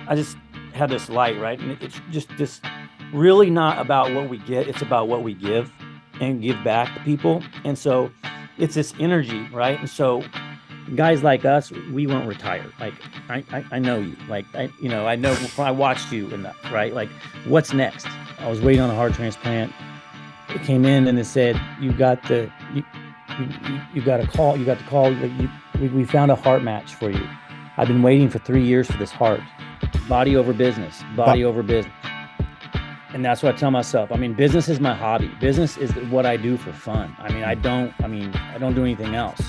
I just had this light, right? And it's just this really not about what we get, it's about what we give and give back to people. And so it's this energy, right? And so guys like us, we won't retire. Like I know you. Like I know I watched you enough, right? Like what's next? I was waiting on a heart transplant. It came in and it said, you got a call. You got the call. We found a heart match for you. I've been waiting for 3 years for this heart. Body over business. But Body over business. And that's what I tell myself. I mean, business is my hobby. Business is what I do for fun. I don't do anything else.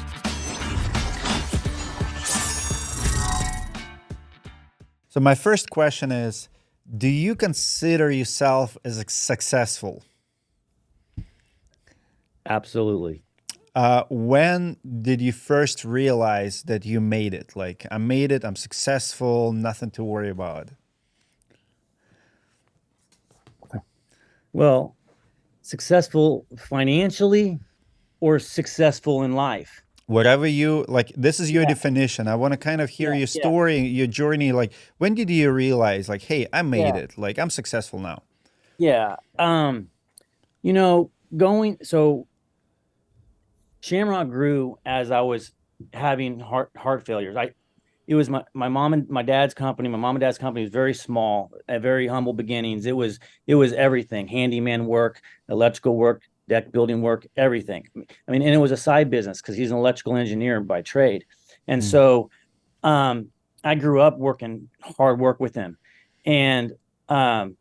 so my first question is, do you consider yourself as successful? Absolutely. When did you first realize that you made it? Like, I made it, I'm successful, nothing to worry about. Well, successful financially or successful in life? Whatever you like, this is your Yeah, definition. I want to kind of hear yeah, your yeah, story, your journey. Like, when did you realize, like, hey, I made yeah, it? Like, I'm successful now. yeah. You know, going so Shamrock grew as I was having heart failures. It was my mom and my dad's company. My mom and dad's company was very small, at very humble beginnings. It was everything: handyman work, electrical work, deck building work, everything. I mean, and it was a side business because he's an electrical engineer by trade, and Mm. so um, I grew up working hard work with him. And um,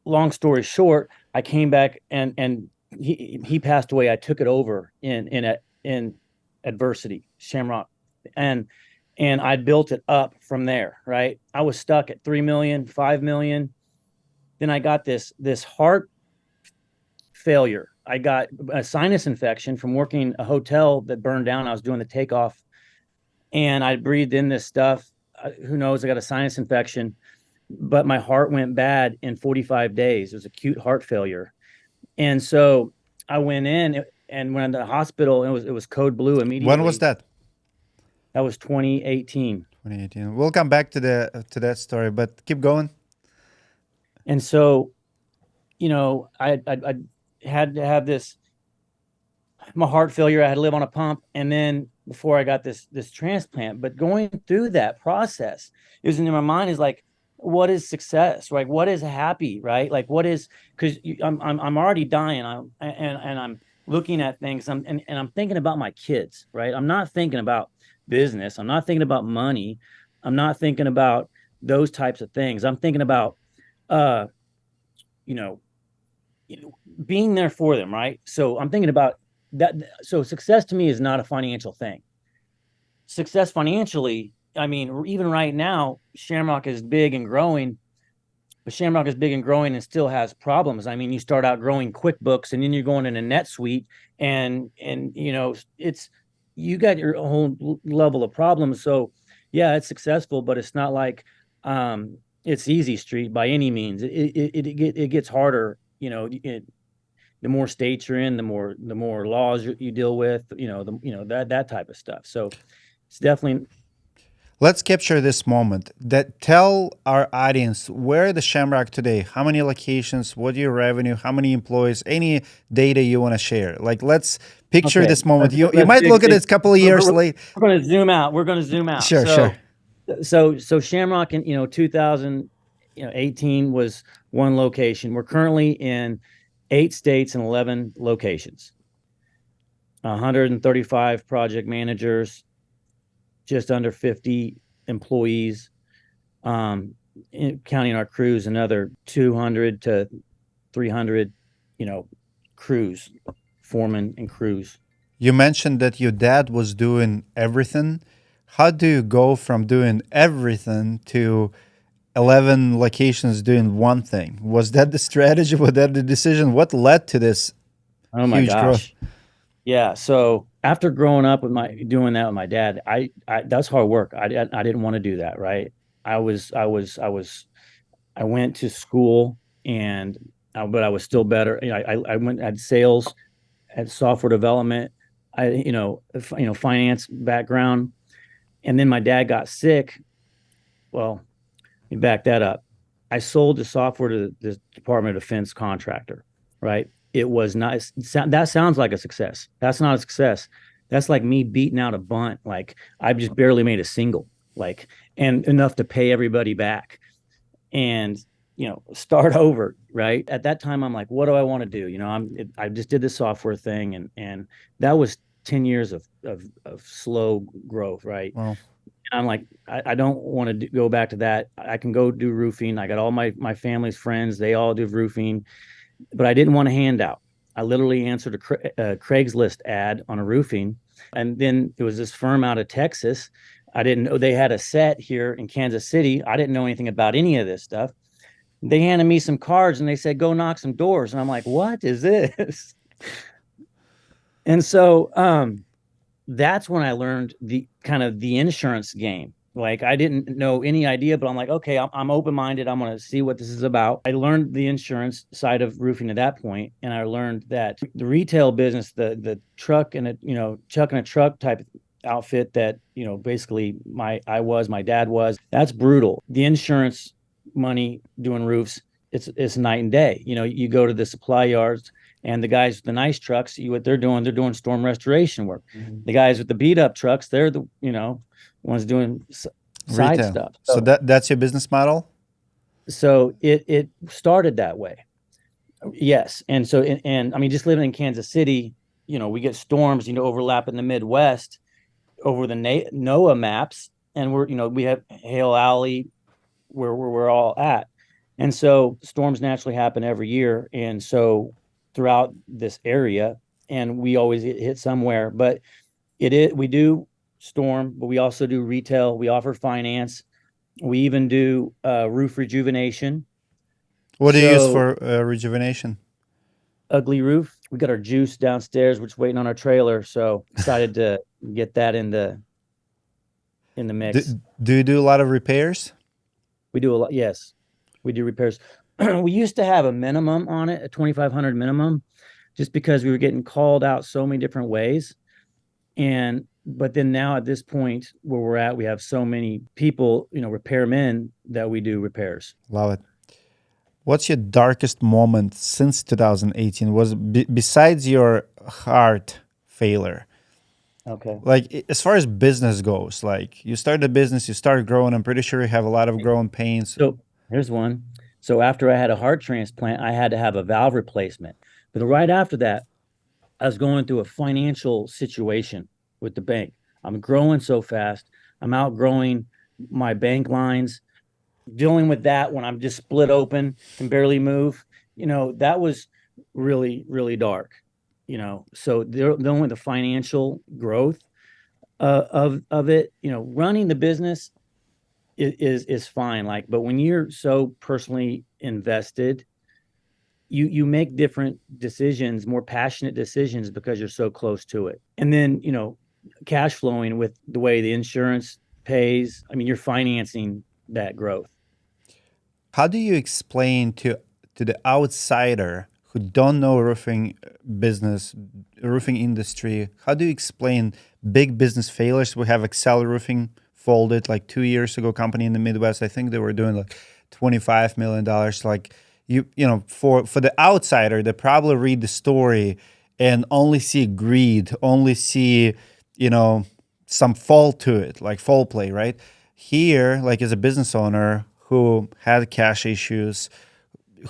long story short, I came back and he passed away. I took it over in adversity, Shamrock, and and I built it up from there. Right, I was stuck at 3 million, 5 million. Then I got this heart failure. I got a sinus infection from working a hotel that burned down. I was doing the takeoff, and I breathed in this stuff. Who knows? I got a sinus infection, but my heart went bad in 45 days. It was acute heart failure. And so I went in and went to the hospital, and it was code blue When was immediately. that? That was 2018. 2018. We'll come back to that story, but keep going. And so, I had to have this my heart failure. I had to live on a pump, and then before I got this transplant. But going through that process, it was in my mind is like, what is success? Right? What is happy? Right? Like what is because I'm already dying. And I'm looking at things. And I'm thinking about my kids. Right? I'm not thinking about business. I'm not thinking about money. I'm not thinking about those types of things. I'm thinking about uh you know being there for them, right? So I'm thinking about that. So success to me is not a financial thing. Success financially, I mean, even right now, Shamrock is big and growing, but Shamrock is big and growing and still has problems. I mean, you start out growing QuickBooks and then you're going in a NetSuite, and it's you got your own level of problems. So yeah, it's successful, but it's not like it's easy street by any means. It gets harder. The more states you're in, the more laws you deal with, that type of stuff. So it's definitely Let's capture this moment. That tell our audience where the Shamrock today. How many locations? What your revenue? How many employees? Any data you want to share? Like, let's picture okay. this moment. Let's You let's might dig look at dig. it a couple of We're, years we're, late. we're going to zoom out. We're going to zoom out. Sure, sure. So Shamrock in 2018 was one location. We're currently in 8 states and 11 locations. 135 project managers, just under 50 employees, counting our crews, another 200 to 300, crews, foremen and crews. You mentioned that your dad was doing everything. How do you go from doing everything to 11 locations doing one thing? Was that the strategy? Was that the decision? What led to this Oh my huge growth? gosh. Yeah. So after growing up doing that with my dad, that's hard work. I didn't want to do that. Right. I went to school but I was still better. I went, at sales, at software development, finance background. And then my dad got sick. Well, You back that up. I sold the software to the Department of Defense contractor, right? It was not, that sounds like a success. That's not a success. That's like me beating out a bunt. Like I just barely made a single, like, and enough to pay everybody back and, start over. Right. At that time, I'm like, what do I want to do? I just did this software thing and that was 10 years of slow growth. Right. Well, I'm like, I don't want to go back to that. I can go do roofing. I got all my family's friends. They all do roofing, but I didn't want a handout. I literally answered a Craigslist ad on a roofing. And then it was this firm out of Texas. I didn't know they had a set here in Kansas City. I didn't know anything about any of this stuff. They handed me some cards and they said, go knock some doors. And I'm like, what is this? And so that's when I learned the kind of the insurance game. Like I didn't know any idea, but I'm like, okay, I'm open minded. I'm going to see what this is about. I learned the insurance side of roofing at that point, and I learned that the retail business, the truck and chuck and a truck type outfit that basically my dad was. That's brutal. The insurance money doing roofs, it's night and day. You go to the supply yards and the guys with the nice trucks, what they're doing storm restoration work. Mm-hmm. The guys with the beat up trucks, they're the ones doing side retail. stuff. So that's your business model. So it started that way. Yes, and so and I mean, just living in Kansas City, we get storms, overlap in the Midwest over the NOAA maps, and we have Hale Alley where we're all at, and so storms naturally happen every year, and so throughout this area, and we always hit somewhere. But we do storm, but we also do retail. We offer finance. We even do roof rejuvenation. What do you use for rejuvenation? Ugly roof. We got our juice downstairs, which is waiting on our trailer. So excited to get that in the mix. Do you do a lot of repairs? We do a lot. Yes, we do repairs. We used to have a minimum on it, a 2,500 minimum, just because we were getting called out so many different ways. But then now at this point where we're at, we have so many people, repairmen, that we do repairs. Love it. What's your darkest moment since 2018? Was besides your heart failure? Okay. Like as far as business goes, like you start a business, you start growing. I'm pretty sure you have a lot of growing pains. So here's one. So after I had a heart transplant, I had to have a valve replacement. But right after that, I was going through a financial situation with the bank. I'm growing so fast. I'm outgrowing my bank lines. Dealing with that when I'm just split open, can barely move, that was really, really dark. So dealing with the financial growth of it, running the business is fine. Like, but when you're so personally invested, you make different decisions, more passionate decisions because you're so close to it. And then, cash flowing with the way the insurance pays. I mean, you're financing that growth. How do you explain to the outsider who don't know roofing business, roofing industry, how do you explain big business failures? We have Excel Roofing folded like 2 years ago, company in the Midwest. I think they were doing like $25 million. Like for the outsider, they probably read the story and only see greed, only see, some fault to it, like foul play, right? Here, like as a business owner who had cash issues,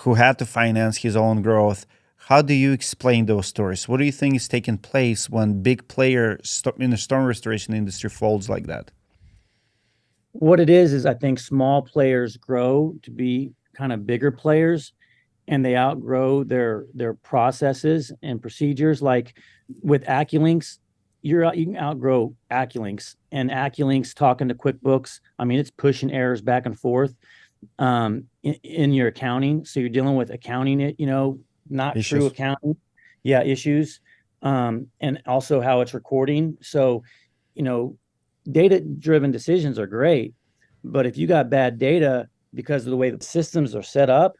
who had to finance his own growth, how do you explain those stories? What do you think is taking place when big player in the storm restoration industry folds like that? What it is I think small players grow to be kind of bigger players, and they outgrow their processes and procedures. Like with Acculynx, you can outgrow Acculynx, and Acculynx talking to QuickBooks. I mean, it's pushing errors back and forth in your accounting. So you're dealing with accounting, not Issues. true accounting. Yeah, issues. And also how it's recording. So, data-driven decisions are great, but if you got bad data because of the way the systems are set up,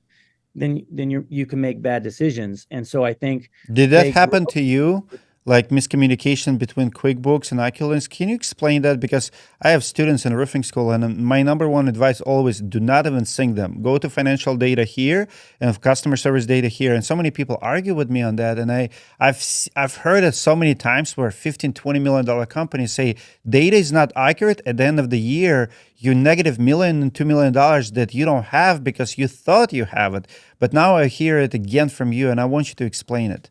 then you can make bad decisions. And so I think did that happen to you? like miscommunication between QuickBooks and Acculynx. Can you explain that? Because I have students in roofing school, and my number one advice always: do not even sync them. Go to financial data here and customer service data here. And so many people argue with me on that, and I've heard it so many times where 15, $20 million companies say data is not accurate. At the end of the year, you negative million and $2 million that you don't have because you thought you have it. But now I hear it again from you, and I want you to explain it.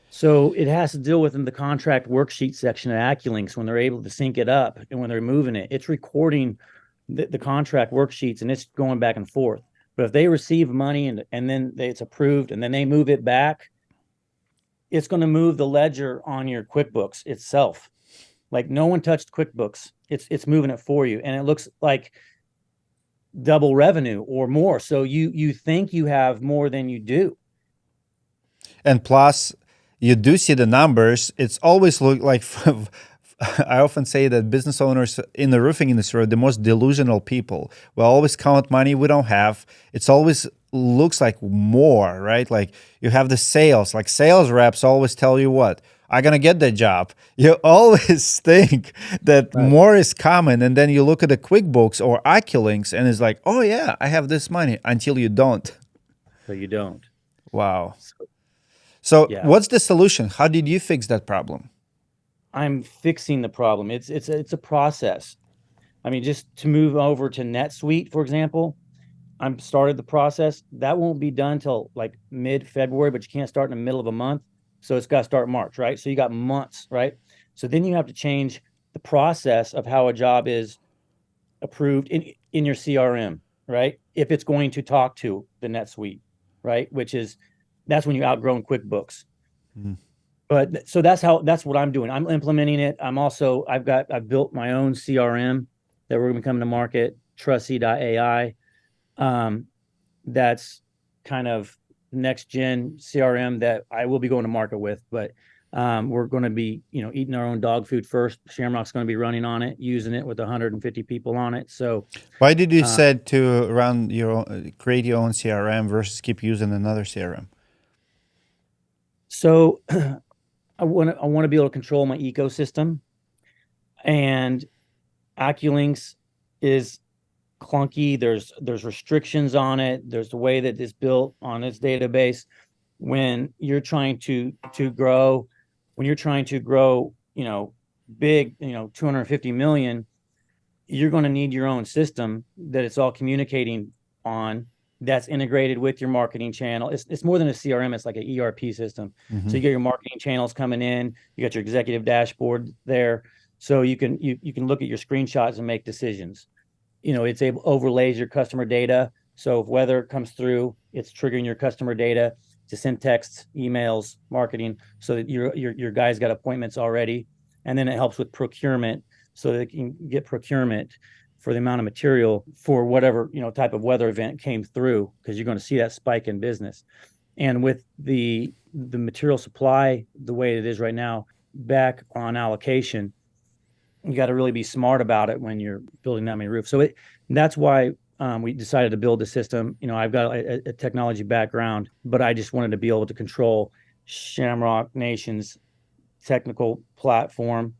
So it has to deal within the contract worksheet section of Acculynx when they're able to sync it up and when they're moving it. It's recording the contract worksheets and it's going back and forth. But if they receive money and then it's approved and then they move it back, it's going to move the ledger on your QuickBooks itself. Like no one touched QuickBooks. It's moving it for you. And it looks like double revenue or more. So you think you have more than you do. And plus, you do see the numbers. It's always look like I often say that business owners in the roofing industry are the most delusional people. We always count money we don't have. It's always looks like more, right? Like you have the sales, like sales reps always tell you what, I'm going to get that job. You always think that Right. more is coming. And then you look at the QuickBooks or Acculynx and it's like, oh yeah, I have this money until you don't. So you don't. Wow. So, So yeah. what's the solution? How did you fix that problem? I'm fixing the problem. It's a process. I mean, just to move over to NetSuite, for example, I'm started the process. That won't be done till like mid-February, but you can't start in the middle of a month. So it's got to start March, right? So you got months, right? So then you have to change the process of how a job is approved in your CRM, right? If it's going to talk to the NetSuite, right? Which is that's when you outgrown QuickBooks. Mhm. But so that's what I'm doing. I'm implementing it. I've built my own CRM that we're going to be coming to market, Trusty.ai. That's kind of next gen CRM that I will be going to market with, but we're going to be, eating our own dog food first. Shamrock's going to be running on it, using it with 150 people on it. So, Why did you uh, decide to run your create your own CRM versus keep using another CRM? so I want to be able to control my ecosystem, and Acculynx is clunky. There's restrictions on it. There's the way that it's built on its database. When you're trying to grow, when you're trying to grow, big, 250 million, you're going to need your own system that it's all communicating on that's integrated with your marketing channel. It's more than a CRM, it's like an ERP system. So Hmm. you get your marketing channels coming in, you got your executive dashboard there. So you can look at your screenshots and make decisions. It's able overlays your customer data. So if weather comes through, it's triggering your customer data to send texts, emails, marketing, so that your guys got appointments already. And then it helps with procurement, so they can get procurement for the amount of material for whatever type of weather event came through, because you're going to see that spike in business. And with the material supply the way it is right now, back on allocation, you got to really be smart about it when you're building that many roofs. So that's why we decided to build the system. I've got a technology background, but I just wanted to be able to control Shamrock Nation's technical platform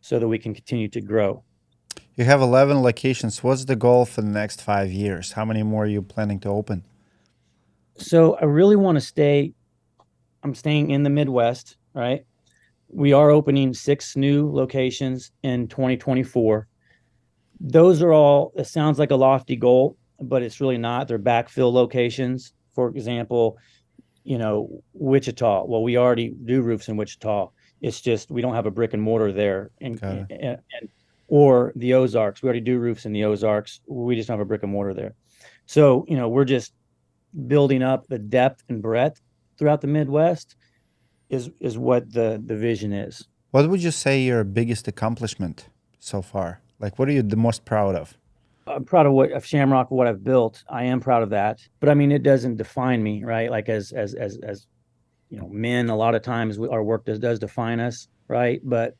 so that we can continue to grow. You have 11 locations. What's the goal for the next 5 years? How many more are you planning to open? So I really want to I'm staying in the Midwest, right? We are opening 6 new locations in 2024. Those are all, it sounds like a lofty goal, but it's really not. They're backfill locations. For example, Wichita. Well, we already do roofs in Wichita. It's just we don't have a brick and mortar there. Got it. Or the Ozarks. We already do roofs in the Ozarks. We just don't have a brick and mortar there. So, we're just building up the depth and breadth throughout the Midwest is what the vision is. What would you say your biggest accomplishment so far? Like, what are you the most proud of? I'm proud of Shamrock, what I've built. I am proud of that. But I mean, it doesn't define me, right? Like as men, a lot of times our work does define us, right? But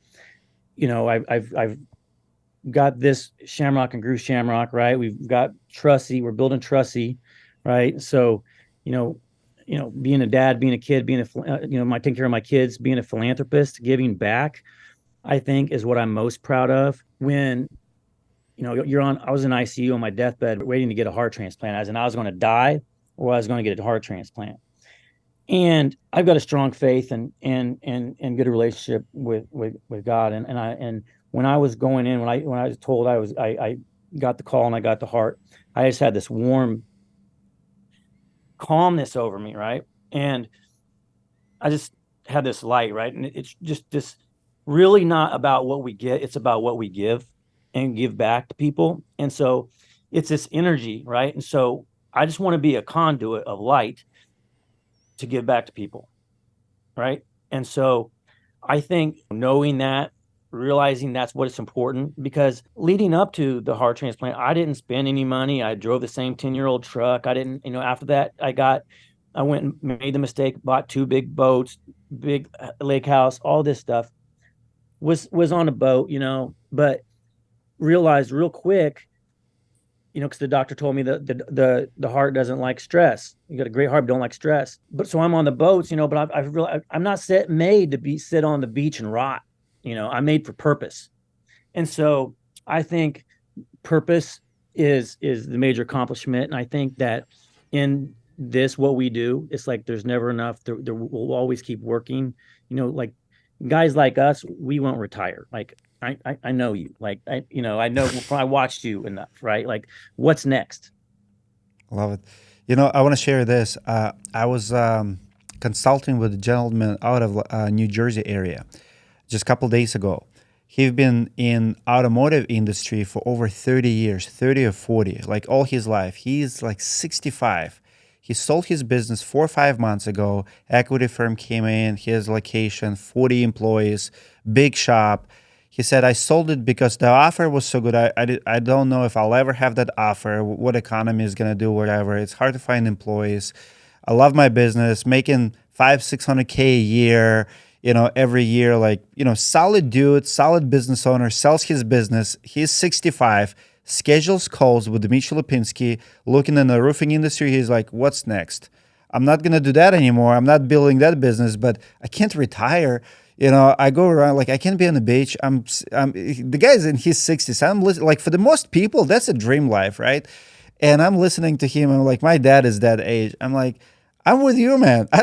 I've got this Shamrock and grew Shamrock, right? We've got Trussy, we're building Trussy, right? So, you know, being a dad, being a kid, my taking care of my kids, being a philanthropist, giving back, I think is what I'm most proud of. When I was in ICU on my deathbed waiting to get a heart transplant, as in I was going to die or I was going to get a heart transplant. And I've got a strong faith and good relationship with God. And when I was going in, when I was told I got the call and I got the heart, I just had this warm calmness over me, right? And I just had this light, right? And it's just this really not about what we get, it's about what we give and give back to people. And so it's this energy, right? And so I just want to be a conduit of light to give back to people, right? And so I think knowing that, realizing that's what is important, because leading up to the heart transplant, I didn't spend any money. I drove the same 10-year-old truck. I didn't, after that, I went and made the mistake, bought two big boats, big lake house, all this stuff was on a boat, but realized real quick, because the doctor told me that the heart doesn't like stress. You got a great heart, but don't like stress. But so I'm on the boats, but I realized I'm not made to sit on the beach and rot. I'm made for purpose. And so I think purpose is the major accomplishment. And I think that in this, what we do, it's like there's never enough. We'll always keep working. Like guys like us, we won't retire. Like I know you. Like I know I watched you enough, right? Like what's next? Love it. I want to share this. I was consulting with a gentleman out of New Jersey area just a couple days ago. He's been in automotive industry for over 30 years, 30 or 40, like all his life. He's like 65. He sold his business 4 or 5 months ago. Equity firm came in, his location, 40 employees, big shop. He said, I sold it because the offer was so good. I don't know if I'll ever have that offer, what economy is going to do, whatever. It's hard to find employees. I love my business, making 500-600K a year, every year, like, solid dude, solid business owner, sells his business. He's 65, schedules calls with Dmitry Lipinski, looking in the roofing industry. He's like, what's next? I'm not going to do that anymore. I'm not building that business, but I can't retire. I go around, like, I can't be on the beach. The guy's in his 60s. I'm listening, like, for the most people, that's a dream life, right? And I'm listening to him. I'm like, my dad is that age. I'm like, I'm with you, man. I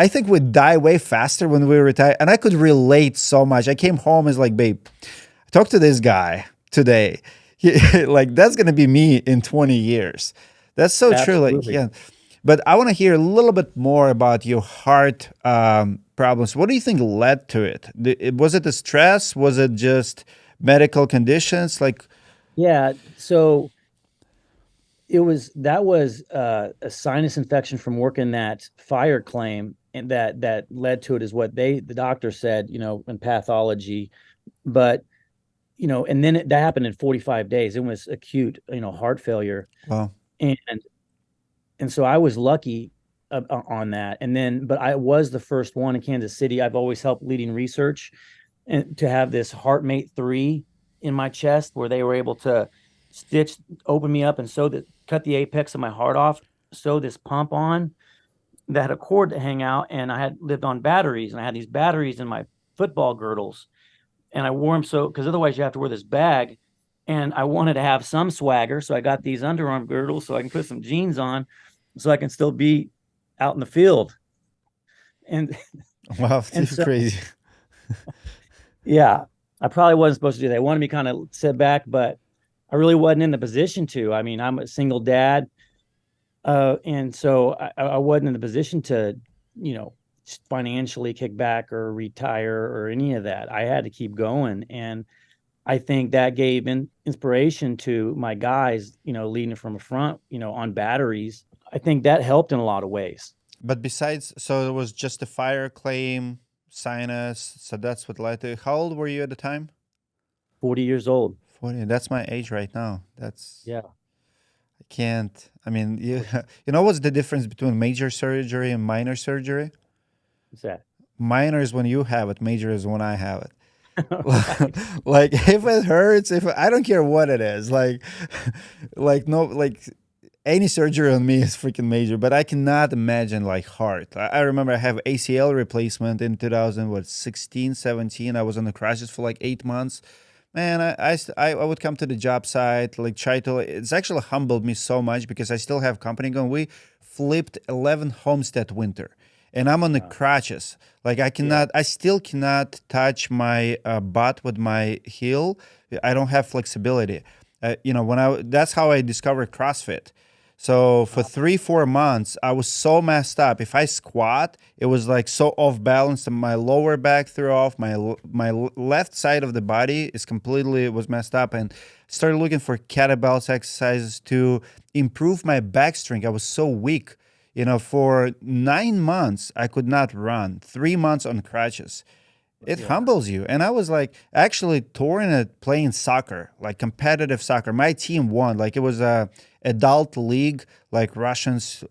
think we'd die way faster when we retire. And I could relate so much. I came home, is like, babe, talk to this guy today. Like, that's going to be me in 20 years. That's so true. Like, Absolutely. yeah. But I want to hear a little bit more about your heart problems. What do you think led to it? Was it the stress? Was it just medical conditions? Like, Yeah. So that was a sinus infection from working that fire claim, and that led to it, is what the doctor said, in pathology. But and then that happened in 45 days. It was acute, heart failure. well, And so I was lucky on that. And then, but I was the first one in Kansas City. I've always helped leading research, and to have this HeartMate 3 in my chest, where they were able to open me up and cut the apex of my heart off, sew this pump on that had a cord to hang out. And I had lived on batteries, and I had these batteries in my football girdles, and I wore them because otherwise you have to wear this bag. And I wanted to have some swagger, so I got these underarm girdles so I can put some jeans on, so I can still be out in the field. And wow, and this is so crazy. yeah, I probably wasn't supposed to do that. I wanted me kind of sit back, but I really wasn't in the position to. I mean, I'm a single dad, and so I wasn't in the position to, financially kick back or retire or any of that. I had to keep going, and I think that gave inspiration to my guys, leading from a front, on batteries. I think that helped in a lot of ways. But besides, so it was just a fire claim, sinus. So that's what led to it. How old were you at the time? 40 years old. 40. That's my age right now. Yeah. I can't. I mean, you know what's the difference between major surgery and minor surgery? What's that? Minor is when you have it, major is when I have it. Right. Like if it hurts, if I don't care what it is, like no, like any surgery on me is freaking major, but I cannot imagine like heart. I remember I have ACL replacement in 2016, 17. I was on the crashes for like 8 months. Man, I would come to the job site, like try to, it's actually humbled me so much because I still have company going. We flipped 11 homes that winter and I'm on the Wow. crutches. Like Yeah. I still cannot touch my butt with my heel. I don't have flexibility. That's how I discovered CrossFit. So for Uh, 3, 4 months, I was so messed up. If I squat, it was like so off balance, and my lower back threw off. My left side of the body is completely was messed up, and started looking for kettlebells exercises to improve my back strength. I was so weak. For 9 months, I could not run. 3 months on crutches. It yeah. humbles you. And I was like actually touring it playing soccer, like competitive soccer. My team won. Like it was a adult league, like Russians,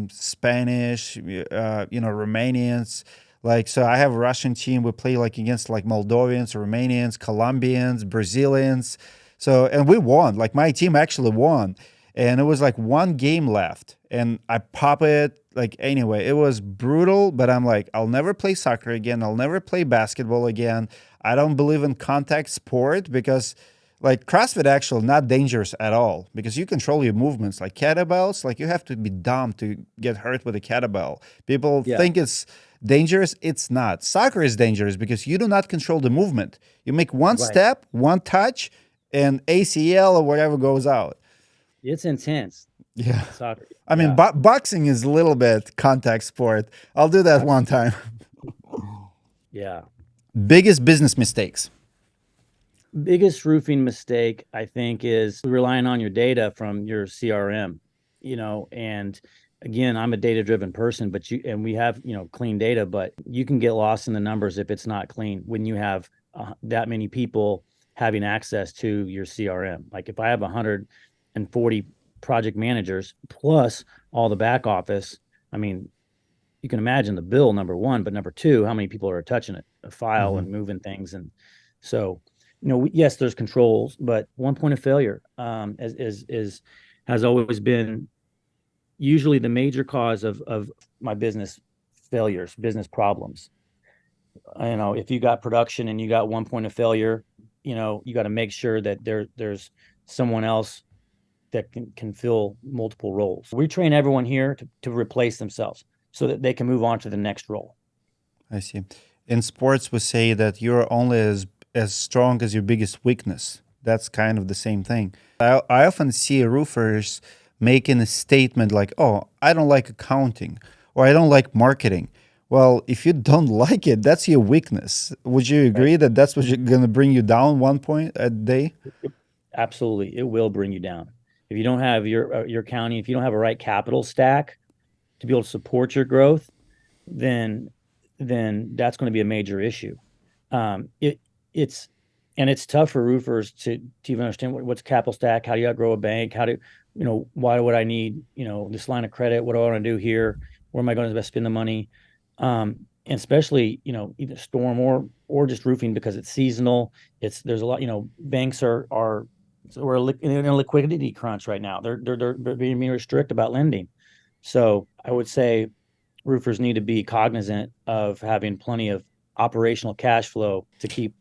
Spanish, Romanians. Like so I have a Russian team. We play like against like Moldovians, Romanians, Colombians, Brazilians. So and we won. Like my team actually won. And it was like one game left. And I pop it like anyway, it was brutal, but I'm like, I'll never play soccer again. I'll never play basketball again. I don't believe in contact sport because like CrossFit actually not dangerous at all because you control your movements like kettlebells. Like you have to be dumb to get hurt with a kettlebell. People Yeah. think it's dangerous. It's not. Soccer is dangerous because you do not control the movement. You make one Right. step, one touch, and ACL or whatever goes out. It's intense. Yeah. Soccer. I mean, Yeah. boxing is a little bit contact sport. I'll do that one Absolutely. time. Yeah. Biggest business mistakes. Biggest roofing mistake, I think, is relying on your data from your CRM, and again, I'm a data-driven person, but we have, clean data, but you can get lost in the numbers if it's not clean when you have that many people having access to your CRM. Like if I have 140 project managers plus all the back office, I mean, you can imagine the bill, number one, but number two, how many people are touching it, a file Hmm. and moving things. And so, yes, there's controls, but one point of failure has always been usually the major cause of my business failures, business problems. If you got production and you got one point of failure, you got to make sure that there's someone else that can fill multiple roles. We train everyone here to replace themselves so that they can move on to the next role. I see. In sports, we say that you're only as strong as your biggest weakness. That's kind of the same thing. I often see roofers making a statement like, "Oh, I don't like accounting," or "I don't like marketing." Well, if you don't like it, that's your weakness. Would you Right. agree that that's what's going to bring you down one point a day? Absolutely. It will bring you down. If you don't have your county, if you don't have a right capital stack to be able to support your growth, then that's going to be a major issue. It it's and it's tough for roofers to even understand what's capital stack, how do you outgrow a bank, how do why would I need this line of credit, what do I want to do here, where am I going to best spend the money, and especially either storm or just roofing because it's seasonal. There's a lot, banks are so we're in a liquidity crunch right now. They're being very strict about lending. So I would say roofers need to be cognizant of having plenty of operational cash flow to keep,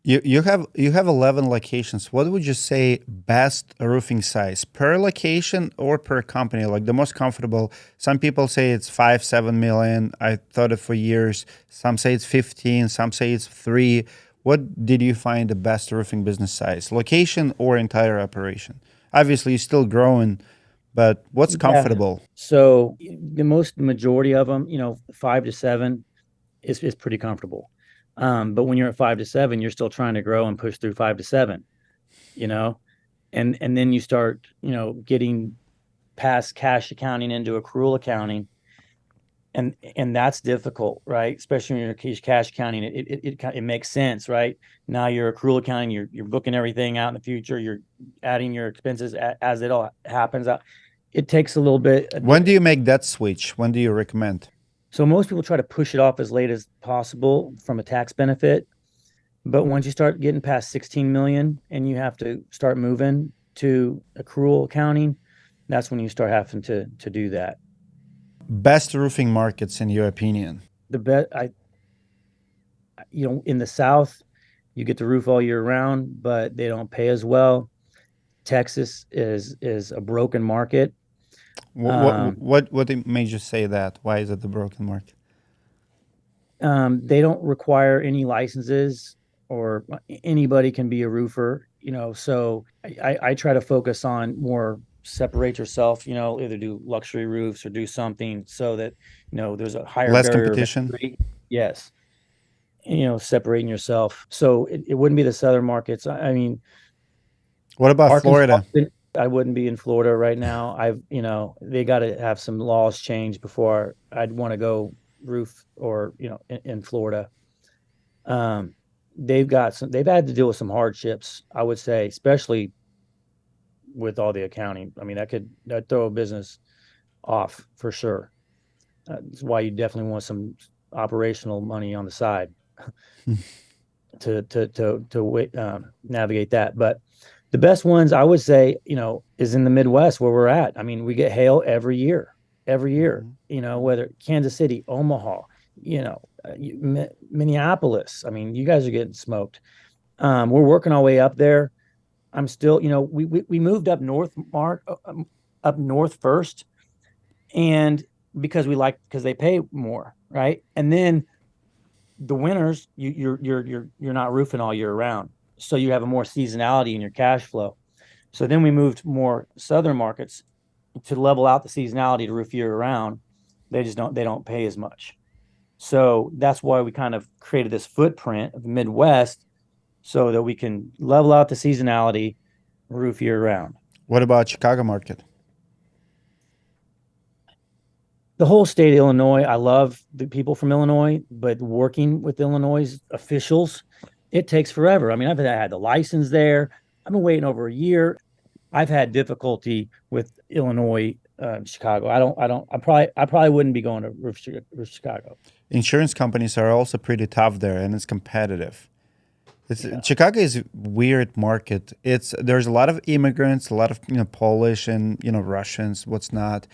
You have 11 locations. What would you say best roofing size per location or per company? Like the most comfortable. Some people say it's 5, 7 million. I thought it for years. Some say it's 15. Some say it's 3. What did you find the best roofing business size? Location or entire operation? Obviously, you're still growing, but what's yeah. comfortable? So the majority of them, 5 to 7 is pretty comfortable. But when you're at 5 to 7, you're still trying to grow and push through 5 to 7, you know, and then you start, getting past cash accounting into accrual accounting, and that's difficult, right? Especially when you're cash accounting, it makes sense, right? Now you're accrual accounting, you're booking everything out in the future, you're adding your expenses as it all happens out. It takes a little bit. When do you make that switch? When do you recommend? So most people try to push it off as late as possible from a tax benefit. But once you start getting past 16 million and you have to start moving to accrual accounting, That's when you start having to do that. Best roofing markets in your opinion? The bet I in the South, you get to roof all year round, but they don't pay as well. Texas is a broken market. What Um, made you say that? Why is it the broken market? they don't require any licenses, or anybody can be a roofer, so I try to focus on more separate yourself, either do luxury roofs or do something so that, there's a higher Less barrier of competition. entry. Yes. Separating yourself. So it wouldn't be the southern markets. I mean, What about Arkansas, Florida? I wouldn't be in Florida right now. They got to have some laws changed before I'd want to go roof, or, in Florida. Um, they've had to deal with some hardships, I would say, especially with all the accounting. I mean, that throw a business off for sure. That's why you definitely want some operational money on the side to navigate that. But the best ones, I would say, is in the Midwest where we're at. I mean, we get hail every year. Mhm. Whether Kansas City, Omaha, Minneapolis. I mean, you guys are getting smoked. We're working our way up there. I'm still, we moved up north, Mark, up north first, and because they pay more, right? And then the winters, you're not roofing all year round, so you have a more seasonality in your cash flow. So then we moved more southern markets to level out the seasonality to roof year round. They don't pay as much. So that's why we kind of created this footprint of the Midwest so that we can level out the seasonality, roof year round. What about Chicago market? The whole state of Illinois, I love the people from Illinois, but working with Illinois officials, it takes forever. I mean, I've had the license there. I've been waiting over a year. I've had difficulty with Illinois, Chicago. I probably wouldn't be going to Chicago. Insurance companies are also pretty tough there, and it's competitive. Yeah. Chicago is a weird market. There's a lot of immigrants, a lot of Polish and Russians, what's not,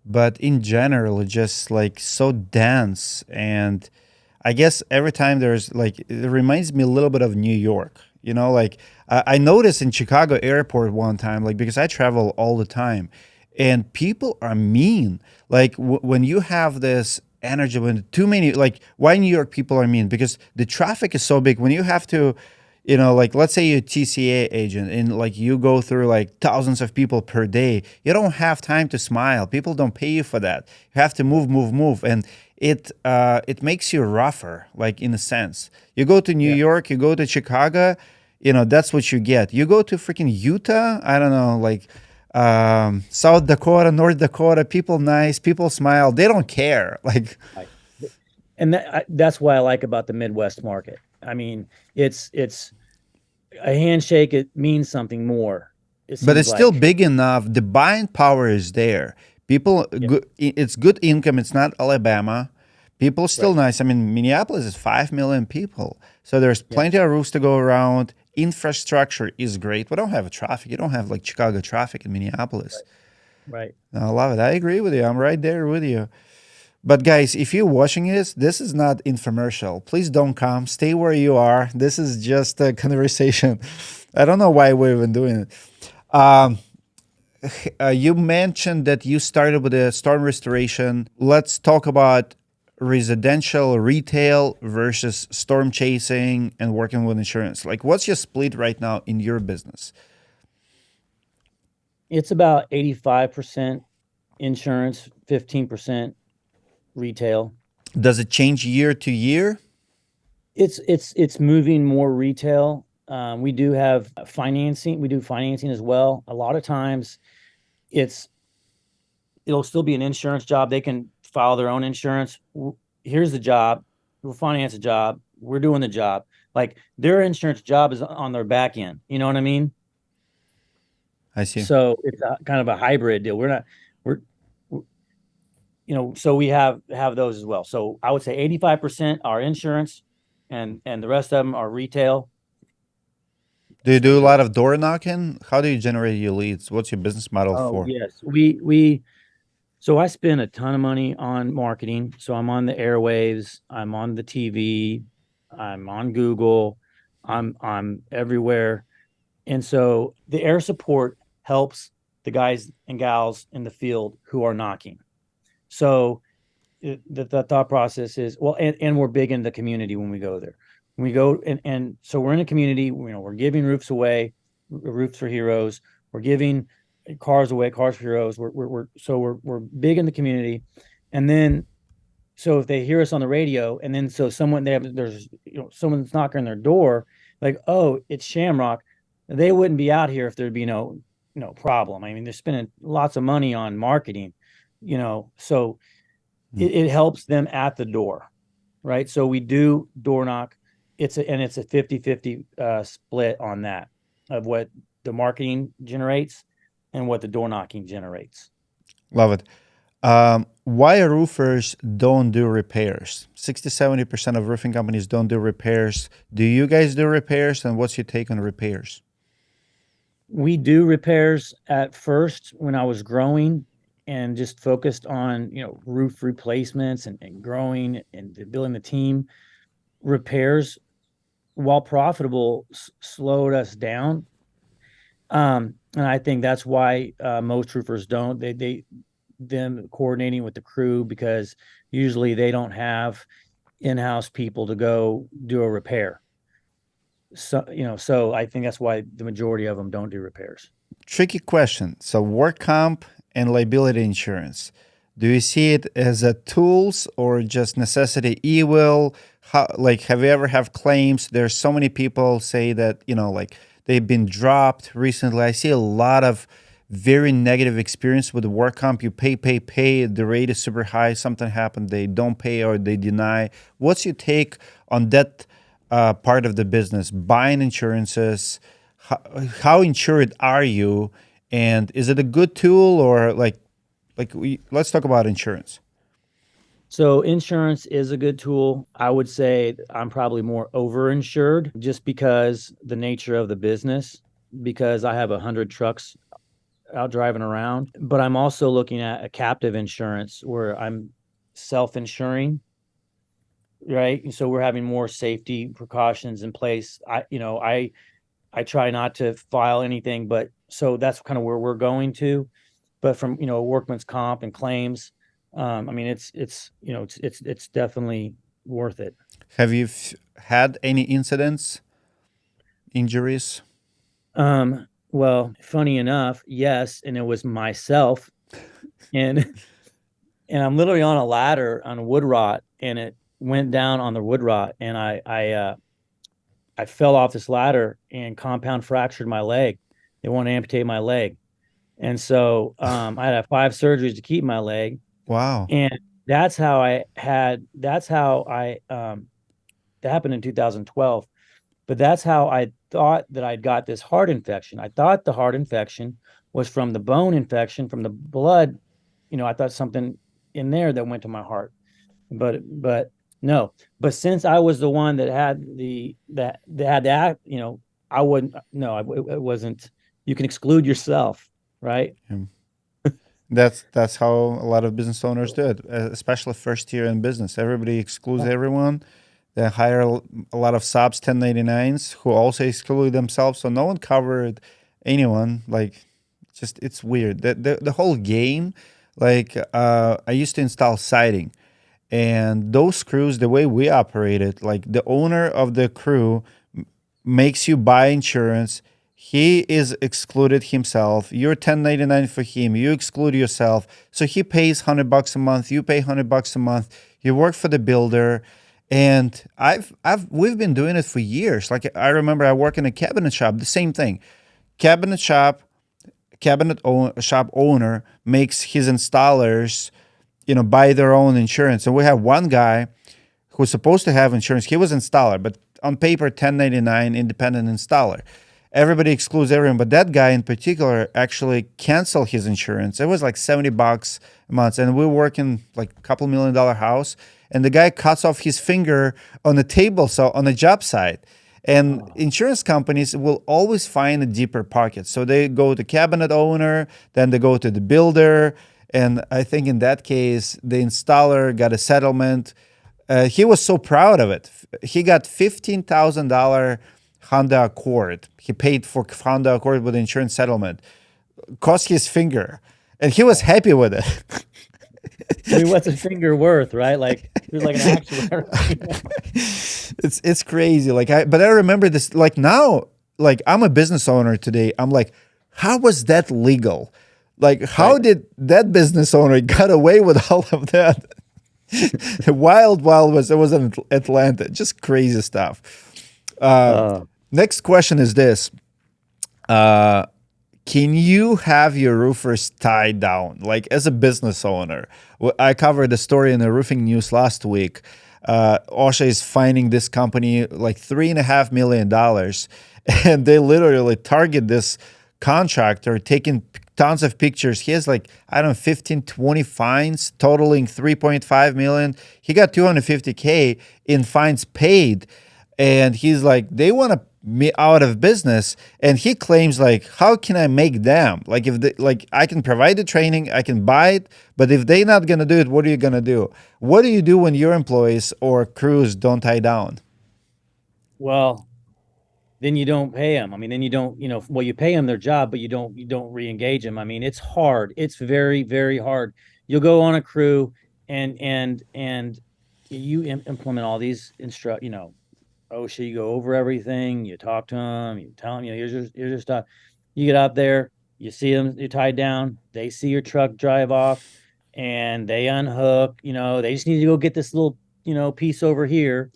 but in general, it's just like so dense. And I guess every time there's like, it reminds me a little bit of New York. Like I noticed in Chicago airport one time, like because I travel all the time, and people are mean. Like when you have this energy, when too many, like why New York people are mean? Because the traffic is so big. When you have to, like let's say you're a TCA agent and like you go through like thousands of people per day, you don't have time to smile. People don't pay you for that. You have to move, move, move, and it makes you rougher, like in a sense. You go to New Yeah. York, you go to Chicago, that's what you get. You go to freaking Utah, I don't know, like South Dakota, North Dakota, people nice, people smile, they don't care. Like, Right. And that's what I like about the Midwest market. I mean, it's a handshake. It means something more. It but seems it's still like. big enough. The buying power is there. People, Yeah. it's good income. It's not Alabama. People still Right. nice. I mean, Minneapolis is 5 million people, so there's Yeah. plenty of roofs to go around. Infrastructure is great. We don't have traffic. You don't have like Chicago traffic in Minneapolis. Right. Right. I love it. I agree with you. I'm right there with you. But guys, if you're watching this is not infomercial. Please don't come. Stay where you are. This is just a conversation. I don't know why we're even doing it. Um, you mentioned that you started with the storm restoration. Let's talk about residential retail versus storm chasing and working with insurance. Like, what's your split right now in your business? It's about 85% insurance, 15% retail. Does it change year to year? It's moving more retail. We do have financing. We do financing as well. A lot of times, it's it'll still be an insurance job. They can file their own insurance. Here's the job. We'll finance a job. We're doing the job. Like their insurance job is on their back end. You know what I mean? I see. So it's kind of a hybrid deal. We're, so we have those as well. So I would say 85% are insurance, and the rest of them are retail. Do you do a lot of door knocking? How do you generate your leads? What's your business model Oh for? yes, we so I spend a ton of money on marketing. So I'm on the airwaves, I'm on the TV, I'm on Google, I'm everywhere. And so the air support helps the guys and gals in the field who are knocking. So the thought process is, well, and we're big in the community when we go there. When we go and so we're in a community, we're giving roofs away, roofs for heroes. We're giving cars away, cars for heroes. We're big in the community. And then so if they hear us on the radio, and then so someone there's someone's knocking on their door, like, oh, it's Shamrock, they wouldn't be out here if there'd be no problem. I mean, they're spending lots of money on marketing, so Hmm. it helps them at the door, right? So we do door knock. It's a 50-50 split on that of what the marketing generates and what the door knocking generates. Love it. Why roofers don't do repairs? 60-70% of roofing companies don't do repairs. Do you guys do repairs? And what's your take on repairs? We do repairs at first when I was growing and just focused on, roof replacements and growing and building the team. Repairs, while profitable, slowed us down. And I think that's why most roofers don't. Them coordinating with the crew, because usually they don't have in-house people to go do a repair. So I think that's why the majority of them don't do repairs. Tricky question. So work comp and liability insurance. Do you see it as a tools or just necessity evil? How, like, have you ever have claims? There's so many people say that, like they've been dropped recently. I see a lot of very negative experience with the work comp. You pay. The rate is super high. Something happened. They don't pay or they deny. What's your take on that part of the business? Buying insurances. How insured are you? And is it a good tool or let's talk about insurance. So insurance is a good tool. I would say I'm probably more overinsured just because the nature of the business, because I have 100 trucks out driving around. But I'm also looking at a captive insurance where I'm self-insuring, right? And so we're having more safety precautions in place. I try not to file anything, but so that's kind of where we're going to. But from workman's comp and claims, I mean it's definitely worth it. Have you had any incidents, injuries? Well, funny enough, yes, and it was myself, and and I'm literally on a ladder on a wood rot, and it went down on the wood rot, and I fell off this ladder and compound fractured my leg. They want to amputate my leg. And so I had to have 5 surgeries to keep my leg. Wow. And that's how that happened in 2012. But that's how I thought that I'd got this heart infection. I thought the heart infection was from the bone infection, from the blood. I thought something in there that went to my heart. But no. But since I was the one that had that had that, I wouldn't. No, it wasn't. You can exclude yourself, right? Yeah. That's how a lot of business owners do it, especially first year in business. Everybody excludes everyone. They hire a lot of subs 1099s who also exclude themselves, so no one covered anyone. Like, just it's weird. The whole game. Like, I used to install siding, and those crews, the way we operate it, like the owner of the crew makes you buy insurance. He is excluded himself. You're 1099 for him. You exclude yourself. So he pays $100 a month. You pay $100 a month. You work for the builder. And we've been doing it for years. Like, I remember I work in a cabinet shop, the same thing. Cabinet shop, shop owner makes his installers, buy their own insurance. And we have one guy who's supposed to have insurance. He was installer, but on paper, 1099 independent installer. Everybody excludes everyone, but that guy in particular actually canceled his insurance. It was like $70 a month, and we work in like a couple $1 million house, and the guy cuts off his finger on the table, so on the job site, And Oh, insurance companies will always find a deeper pocket. So they go to cabinet owner, then they go to the builder. And I think in that case, the installer got a settlement. He was so proud of it. He got $15,000 Honda Accord. He paid for Honda Accord with insurance settlement. Cost his finger. And he was oh. happy with it. I mean, what's a finger worth, right? Like there's like an actuary. It's crazy. But I remember this like now, like I'm a business owner today. I'm like, how was that legal? Like, how Right. did that business owner got away with all of that? Wild West. It was in Atlanta. Just crazy stuff. Uh, Uh, Next question is this. Uh, can you have your roofers tied down? Like as a business owner, I covered a story in the roofing news last week. OSHA is fining this company like $3.5 million, and they literally target this contractor, taking tons of pictures. He has like, I don't know, 15, 20 fines totaling 3.5 million. He got 250K in fines paid, and he's like, they want to me out of business. And he claims like, how can I make them? Like if they, like I can provide the training, I can buy it, but if they're not gonna do it, what are you gonna do? What do you do when your employees or crews don't tie down? well, then you don't pay them. I mean, then you don't, well, you pay them their job, but you don't re-engage them. I mean, it's hard. It's very, very hard. You'll go on a crew and you implement all these OSHA, you go over everything, you talk to them, you tell them, here's your stuff. You get out there, you see them, you're tied down, they see your truck drive off and they unhook, they just need to go get this little, piece over here.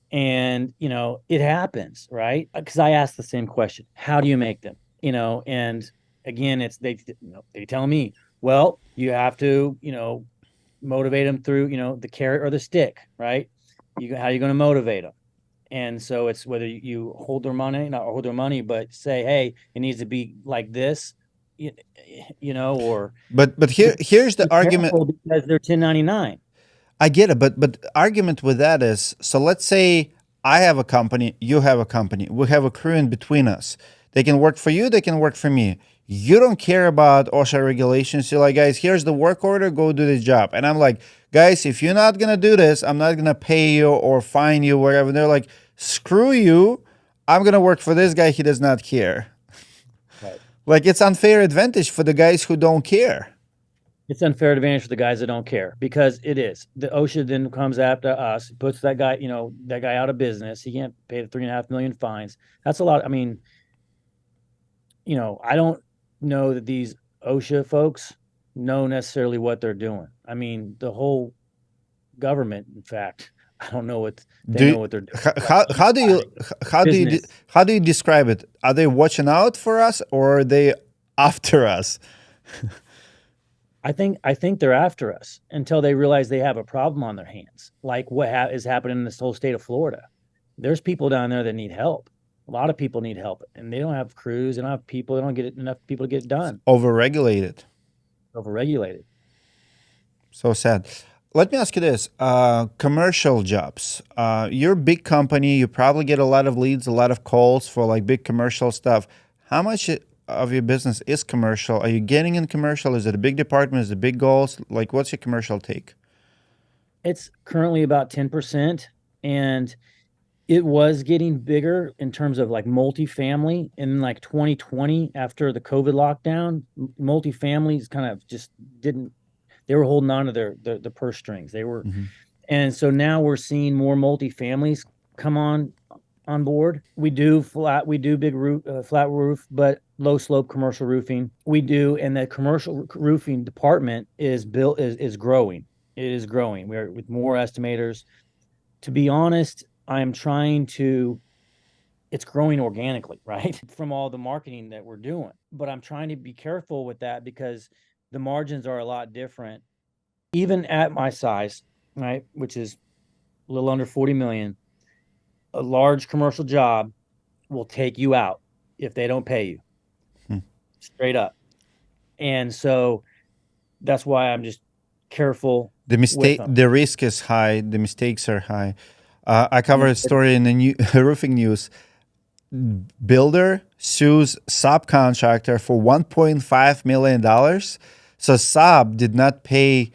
And, it happens, right? Because I asked the same question. How do you make them? And again, they tell me, well, you have to, motivate them through, the carrot or the stick, right? How are you going to motivate them? And so it's whether you hold their money, not hold their money, but say, hey, it needs to be like this, you, or But be here's the argument. careful because they're 1099. I get it, but argument with that is, so let's say I have a company, you have a company, we have a crew in between us. They can work for you, they can work for me. You don't care about OSHA regulations. You're like, guys, here's the work order, go do this job. And I'm like, guys, if you're not gonna do this, I'm not gonna pay you or fine you, whatever. And they're like, screw you, I'm gonna work for this guy, he does not care. Right. Like it's unfair advantage for the guys who don't care. It's unfair advantage for the guys that don't care because it is. The OSHA then comes after us, puts that guy out of business. He can't pay the 3.5 million fines. That's a lot. I mean, I don't know that these OSHA folks know necessarily what they're doing. I mean, the whole government, in fact, I don't know what they Do know what they're doing. how do you Business. how do you describe it? Are they watching out for us or are they after us? I think they're after us until they realize they have a problem on their hands, like what is happening in this whole state of Florida. There's people down there that need help. A lot of people need help, and they don't have crews. They don't have people. They don't get enough people to get it done. Overregulated. Overregulated. So sad. Let me ask you this: commercial jobs. You're a big company. You probably get a lot of leads, a lot of calls for like big commercial stuff. How much of your business is commercial? Are you getting in commercial? Is it a big department? Is it big goals? Like, what's your commercial take? It's currently about 10%, and it was getting bigger in terms of like multifamily in like 2020 after the COVID lockdown. Multifamilies kind of just didn't. They were holding on to the purse strings. They were, Mhm. and so now we're seeing more multifamilies come on board. We do big roof, flat roof, but low slope commercial roofing. We do, and the commercial roofing department is growing. It is growing. We're with more estimators. To be honest, I'm trying to. It's growing organically, right, from all the marketing that we're doing. But I'm trying to be careful with that because the margins are a lot different, even at my size, right, which is a little under 40 million. A large commercial job will take you out if they don't pay you Hmm. straight up. And so that's why I'm just careful with them. The risk is high. The mistakes are high. I covered a story in the roofing news. Builder sues subcontractor for $1.5 million. So sub did not pay,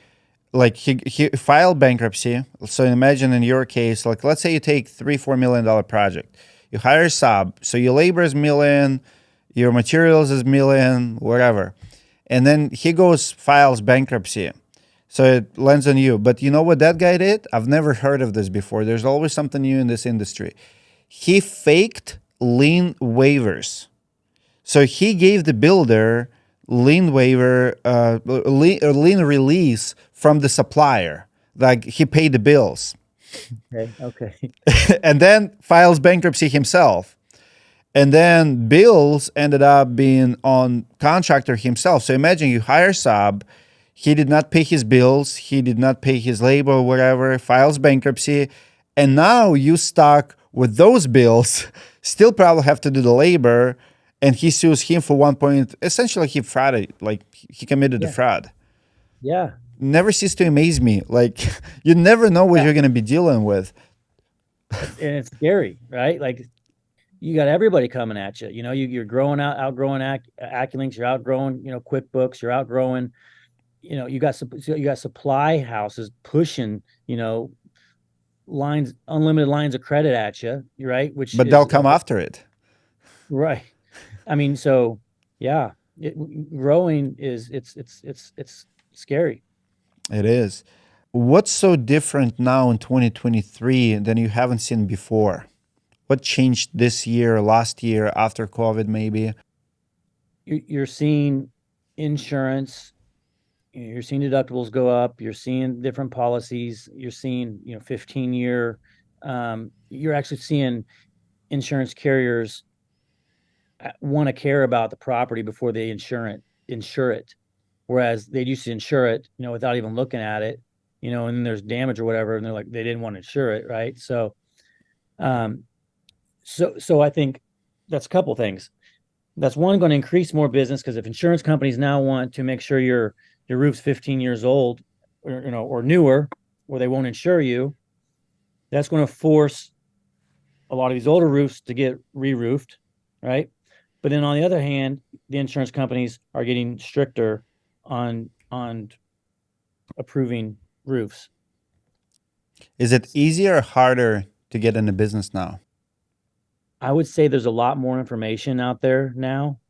like he filed bankruptcy. So imagine in your case, like let's say you take $3-4 million project. You hire sub, so your labor is million, your materials is million, whatever. And then he goes files bankruptcy. So it lands on you. But you know what that guy did? I've never heard of this before. There's always something new in this industry. He faked lien waivers. So he gave the builder lien waiver, lien release from the supplier. Like he paid the bills. Okay. Okay. And then files bankruptcy himself. And then bills ended up being on contractor himself. So imagine you hire sub, he did not pay his bills, he did not pay his labor or whatever, files bankruptcy, and now you stuck with those bills, still probably have to do the labor, and he sues him for 1 point. Essentially, he frauded, like he committed the Yeah. fraud. Yeah. Never cease to amaze me. Like you never know what Yeah. you're going to be dealing with. And it's scary, right? Like you got everybody coming at you. You know, you're growing outgrowing Acculynx, you're outgrowing, QuickBooks, you're outgrowing, you got supply houses pushing, unlimited lines of credit at you, right? Which But they'll is come after it. right. I mean, so yeah, growing it's scary. It is. What's so different now in 2023 than you haven't seen before? What changed this year, last year, after COVID, maybe? You're seeing insurance, you're seeing deductibles go up, you're seeing different policies, you're seeing 15-year, you're actually seeing insurance carriers want to care about the property before they insure it, whereas they used to insure it without even looking at it, and then there's damage or whatever, and they're like they didn't want to insure it, right? Um so I think that's a couple things. That's one, going to increase more business, because if insurance companies now want to make sure your roof's 15 years old, or newer, or they won't insure you, that's going to force a lot of these older roofs to get re-roofed, right? But then on the other hand, the insurance companies are getting stricter on approving roofs. Is it easier or harder to get into business now? I would say there's a lot more information out there now.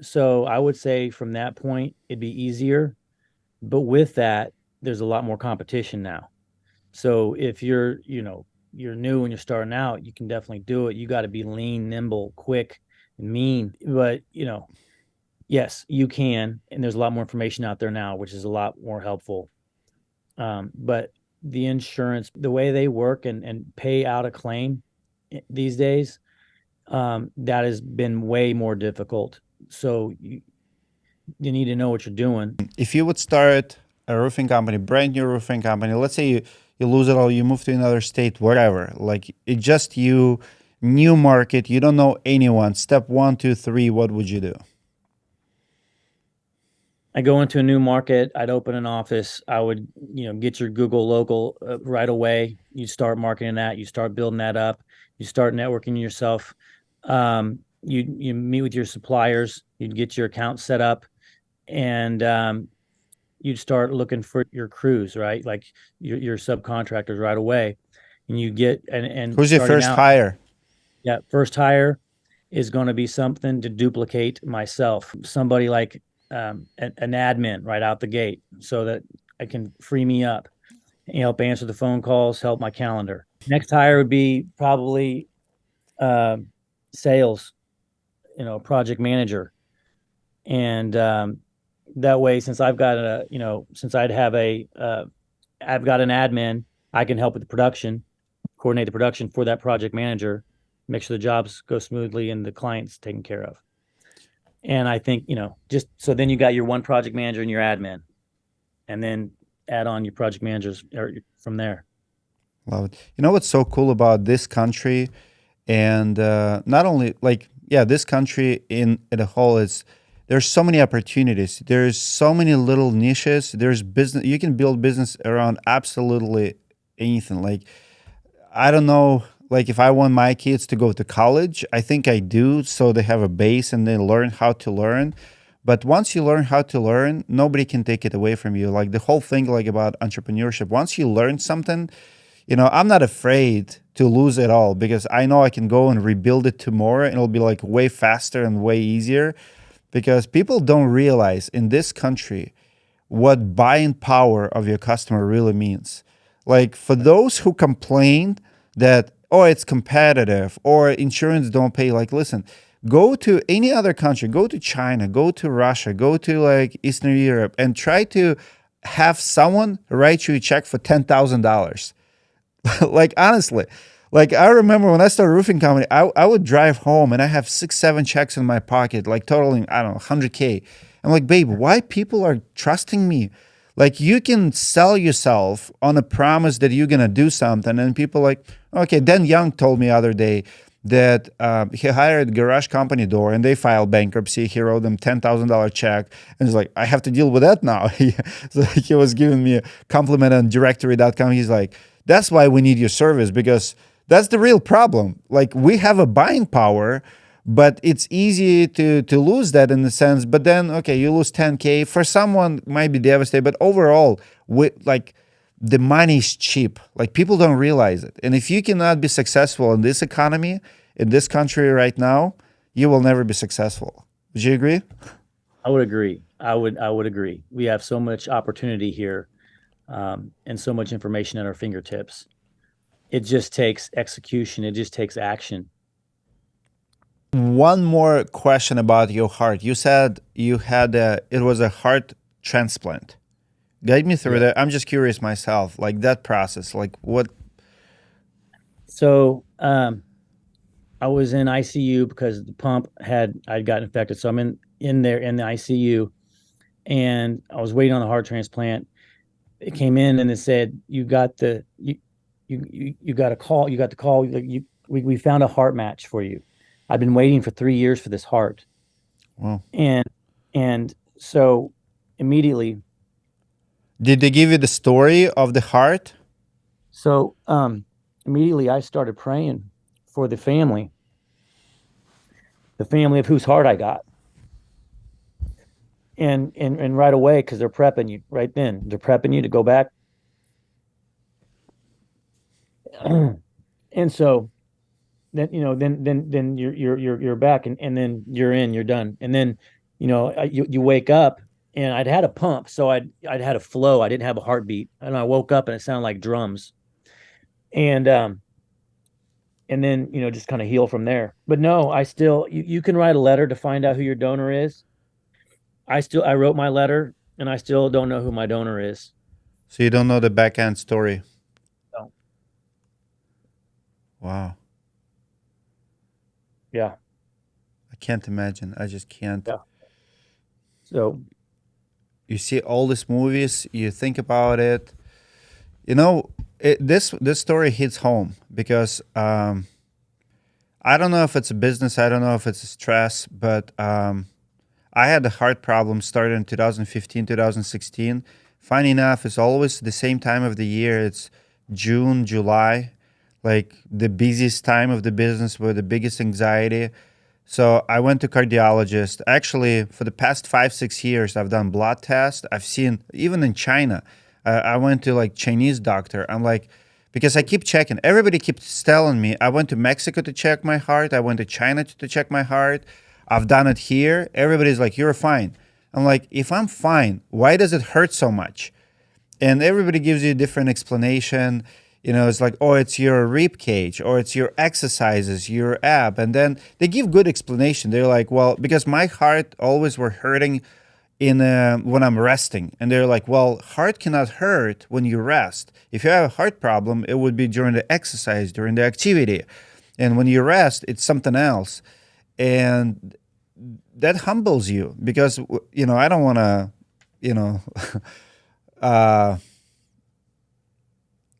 So I would say from that point, it'd be easier. But with that, there's a lot more competition now. So if you're new and you're starting out, you can definitely do it. You got to be lean, nimble, quick, and mean. But, yes, you can. And there's a lot more information out there now, which is a lot more helpful. But the insurance, the way they work and pay out a claim these days, that has been way more difficult. So you need to know what you're doing. If you would start a roofing company, brand new roofing company, let's say you lose it all, you move to another state, whatever, like it just you, new market, you don't know anyone. Step 1, 2, 3, what would you do? I go into a new market, I'd open an office. I would, get your Google local right away. You start marketing that, you start building that up, you start networking yourself. You meet with your suppliers, you'd get your account set up, and you'd start looking for your crews, right? Like your subcontractors right away. And you get and Who's your starting first out, hire? yeah, first hire is going to be something to duplicate myself. Somebody like an admin right out the gate, so that I can free me up and help answer the phone calls, help my calendar. Next hire would be probably sales, project manager. And that way, since I've got since I've got an admin, I can help with the production, coordinate the production for that project manager, make sure the jobs go smoothly and the client's taken care of. And I think, just so then you got your one project manager and your admin, and then add on your project managers from there. Love it. You know what's so cool about this country, and not only like this country in a whole is there's so many opportunities. There's so many little niches. There's business. You can build business around absolutely anything. Like I don't know, like if I want my kids to go to college, I think I do, so they have a base and they learn how to learn. But once you learn how to learn, nobody can take it away from you. Like the whole thing, like about entrepreneurship. Once you learn something, I'm not afraid to lose it all because I know I can go and rebuild it tomorrow, and it'll be like way faster and way easier. Because people don't realize in this country what buying power of your customer really means. Like for those who complain that, oh, it's competitive or insurance don't pay, like listen, go to any other country, go to China, go to Russia, go to like Eastern Europe, and try to have someone write you a check for $10,000. Like honestly, like I remember when I started roofing company, I would drive home and I have 6, 7 checks in my pocket, like totaling, I don't know, 100K. I'm like, babe, why people are trusting me? Like you can sell yourself on a promise that you're gonna do something, and people like, okay. Dan Young told me the other day that he hired a garage company door and they filed bankruptcy. He wrote them $10,000 check, and he's like, I have to deal with that now. So he was giving me a compliment on directory.com. He's like, that's why we need your service, because that's the real problem. Like we have a buying power, but it's easy to lose that in the sense. But then, okay, you lose 10K. For someone, might be devastating. But overall, like the money is cheap. Like people don't realize it. And if you cannot be successful in this economy, in this country right now, you will never be successful. Would you agree? I would agree. I would agree. We have so much opportunity here, and so much information at our fingertips. It just takes execution. It just takes action. One more question about your heart. You said it was a heart transplant. Guide me through Yeah. that. I'm just curious myself, like that process, like what. So I was in ICU because the pump I'd gotten infected. So I'm in there in the ICU, and I was waiting on the heart transplant. It came in and it said you got a call. You got the call. Like we found a heart match for you. I've been waiting for 3 years for this heart, Well, and so immediately, did they give you the story of the heart? so immediately I started praying for the family of whose heart I got, and right away, because they're prepping you right then. They're prepping you to go back, and so then then you're back, and then you're done, and then you wake up, and I'd had a pump, so I'd had a flow. I didn't have a heartbeat, and I woke up and it sounded like drums, and then just kind of heal from there. But no, I still you can write a letter to find out who your donor is. I wrote my letter, and I still don't know who my donor is. So you don't know the back end story. So Wow. yeah, I can't imagine. I just can't. yeah. So You see all these movies, you think about it. This story hits home because I don't know if it's a business, I don't know if it's a stress, but I had a heart problem started in 2015, 2016. Funny enough, it's always the same time of the year. It's June, July, like the busiest time of the business with the biggest anxiety. So I went to cardiologist. Actually, for the past 5, 6 years, I've done blood tests. I've seen even in China. I went to like Chinese doctor. I'm like, because I keep checking. Everybody keeps telling me. I went to Mexico to check my heart. I went to China to check my heart. I've done it here. Everybody's like, you're fine. I'm like, if I'm fine, why does it hurt so much? And everybody gives you a different explanation. It's like, oh, it's your rib cage, or it's your exercises, your ab. And then they give good explanation. They're like, well, because my heart always were hurting when I'm resting. And they're like, well, heart cannot hurt when you rest. If you have a heart problem, it would be during the exercise, during the activity. And when you rest, it's something else. And that humbles you because, I don't want to, you know, uh,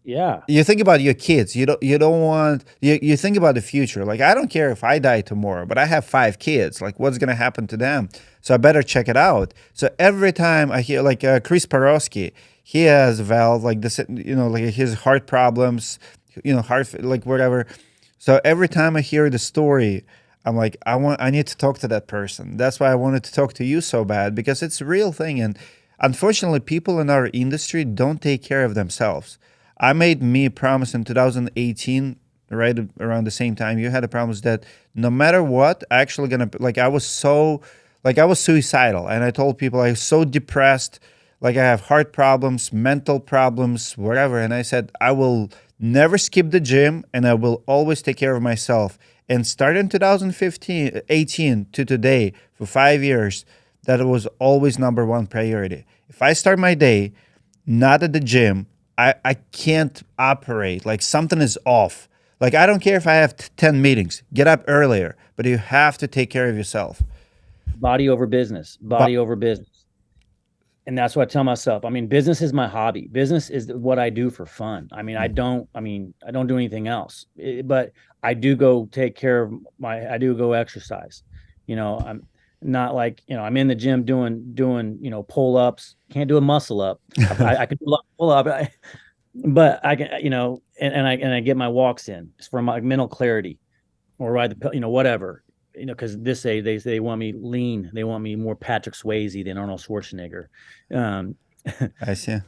yeah, you think about your kids. You don't want you think about the future. Like I don't care if I die tomorrow, but I have 5 kids. Like what's gonna happen to them? So I better check it out. So every time I hear like Chris Porosky, he has valve like this, like his heart problems. heart, like whatever. So every time I hear the story, I'm like, I need to talk to that person. That's why I wanted to talk to you so bad, because it's a real thing. And unfortunately, people in our industry don't take care of themselves. I made me a promise in 2018, right around the same time you had a promise, that no matter what, actually gonna, like, I was suicidal, and I told people I was so depressed, like I have heart problems, mental problems, whatever. And I said, I will never skip the gym and I will always take care of myself. And starting 2015, 18 to today, for 5 years, that was always number one priority. If I start my day not at the gym, I can't operate. Like something is off. Like I don't care if I have 10 meetings, get up earlier, but you have to take care of yourself. Body over business, But body over business. And that's what I tell myself. I mean, business is my hobby. Business is what I do for fun. I mean, I don't do anything else. But I do go take care of I do go exercise. I'm not like, I'm in the gym doing, pull ups. Can't do a muscle up. I can do a lot of pull up, but I can, and I get my walks in. It's for my mental clarity, or ride the, whatever. Because they want me lean. They want me more Patrick Swayze than Arnold Schwarzenegger. Um, I see.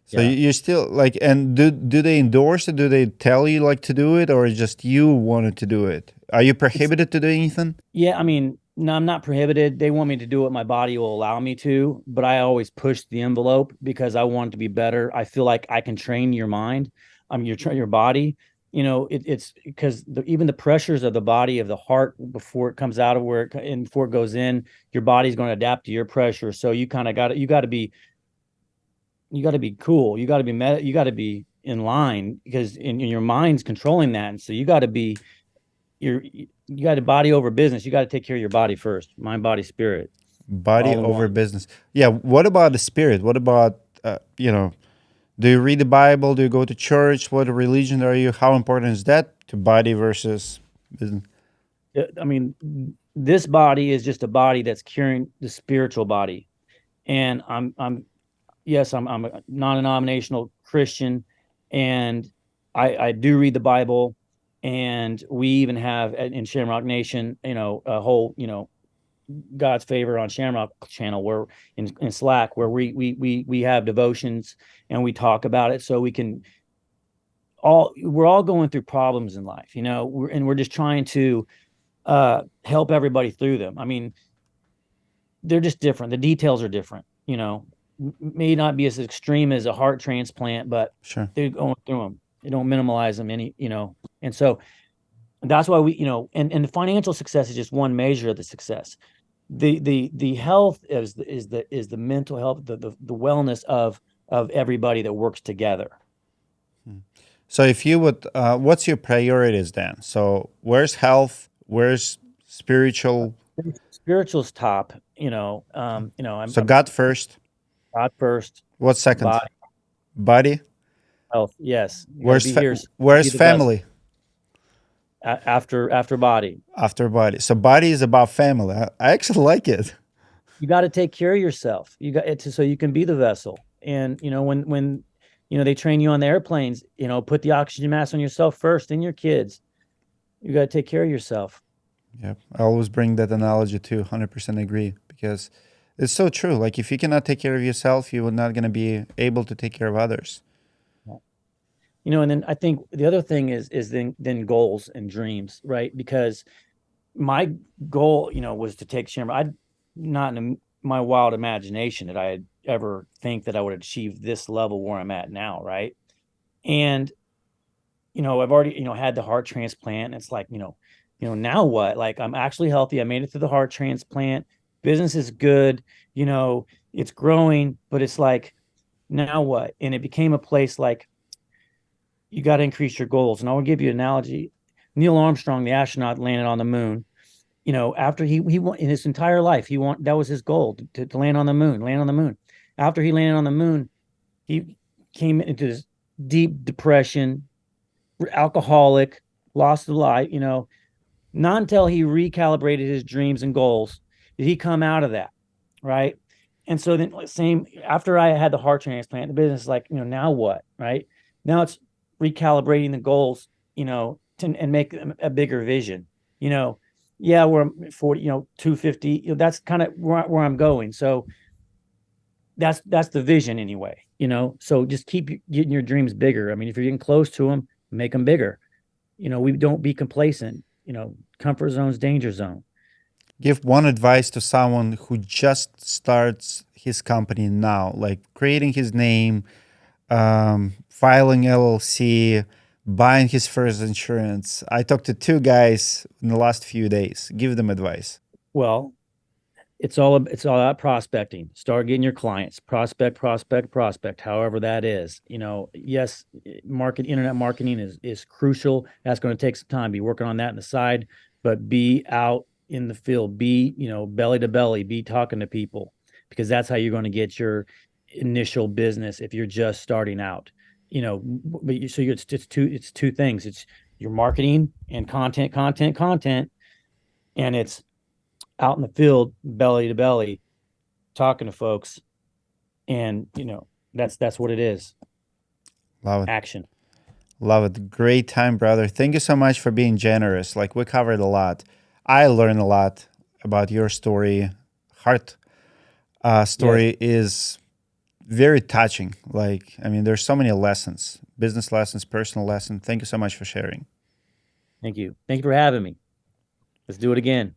So yeah, you're still like, and do they endorse it? Do they tell you like to do it, or just you wanted to do it? Are you it's prohibited to do anything? yeah. I mean, no, I'm not prohibited. They want me to do what my body will allow me to, but I always push the envelope because I want it to be better. I feel like I can train your mind. Your body. It's because even the pressures of the body, of the heart, before it comes out of and before it goes in, your body's going to adapt to your pressure. So you kind of you got to be cool. You got to be in line, because in your mind's controlling that. And so you got to body over business. You got to take care of your body first. Mind, body, spirit, Body all in over one. business. Yeah. What about the spirit? What about do you read the Bible? Do you go to church? What religion are you? How important is that to body versus business? I mean, this body is just a body that's curing the spiritual body. And yes, I'm a non-denominational Christian, and I do read the Bible, and we even have in Shamrock Nation, a whole, God's favor on Shamrock channel, where in Slack, where we have devotions and we talk about it, so we're all going through problems in life, we're just trying to help everybody through them. I mean, they're just different. The details are different, may not be as extreme as a heart transplant, but Sure. they're going through them. They don't minimize them and so that's why and the financial success is just one measure of the success. The health is the mental health, the wellness of everybody that works together. So if you would, what's your priorities then? So where's health? Where's spiritual? Spiritual's top, So I'm God first. God first, What's second? body, Body. health. Yes, you got to Where's be here, be where's the vessel. family? After body, After body. So body is about family. I actually like it. you got to take care of yourself. You got it so you can be the vessel. And when they train you on the airplanes, put the oxygen mask on yourself first and your kids. You got to take care of yourself. Yep. I always bring that analogy too. 100% agree, because it's so true. Like if you cannot take care of yourself, you're not going to be able to take care of others. And then I think the other thing is then goals and dreams, right? Because my goal, was to take Shamrock. I not in my wild imagination that I had ever think that I would achieve this level where I'm at now, right? And I've already, had the heart transplant. And it's like, now what? Like I'm actually healthy. I made it through the heart transplant. Business is good, it's growing, but it's like, now what? And it became a place like you got to increase your goals. And I'll give you an analogy. Neil Armstrong, the astronaut, landed on the moon. After he won in his entire life, that was his goal to land on the moon, land on the moon. After he landed on the moon, he came into this deep depression, alcoholic, lost the life, not until he recalibrated his dreams and goals did he come out of that. Right. And so then same after I had the heart transplant, the business is like, now what? Right. Now it's recalibrating the goals, and make them a bigger vision. You know, yeah, we're 40, 250. That's kind of where I'm going. So that's the vision anyway. So just keep getting your dreams bigger. I mean, if you're getting close to them, make them bigger. We don't be complacent. Comfort zone's danger zone. Give one advice to someone who just starts his company now, like creating his name, filing LLC, buying his first insurance. I talked to two guys in the last few days. Give them advice. Well, it's all about prospecting. Start getting your clients. Prospect, prospect, prospect. However that is. Yes, internet marketing is crucial. That's going to take some time. Be working on that on the side, but be out in the field. Be belly to belly. Be talking to people, because that's how you're going to get your initial business if you're just starting out. It's two things. It's your marketing and content, content, content, and it's out in the field, belly to belly, talking to folks, and that's what it is. Love it. Action. Love it. Great time, brother. Thank you so much for being generous. Like, we covered a lot. I learned a lot about your story. Heart Yes. story is very touching. Like, I mean, there's so many lessons, business lessons, personal lessons. Thank you so much for sharing. Thank you. Thank you for having me. Let's do it again.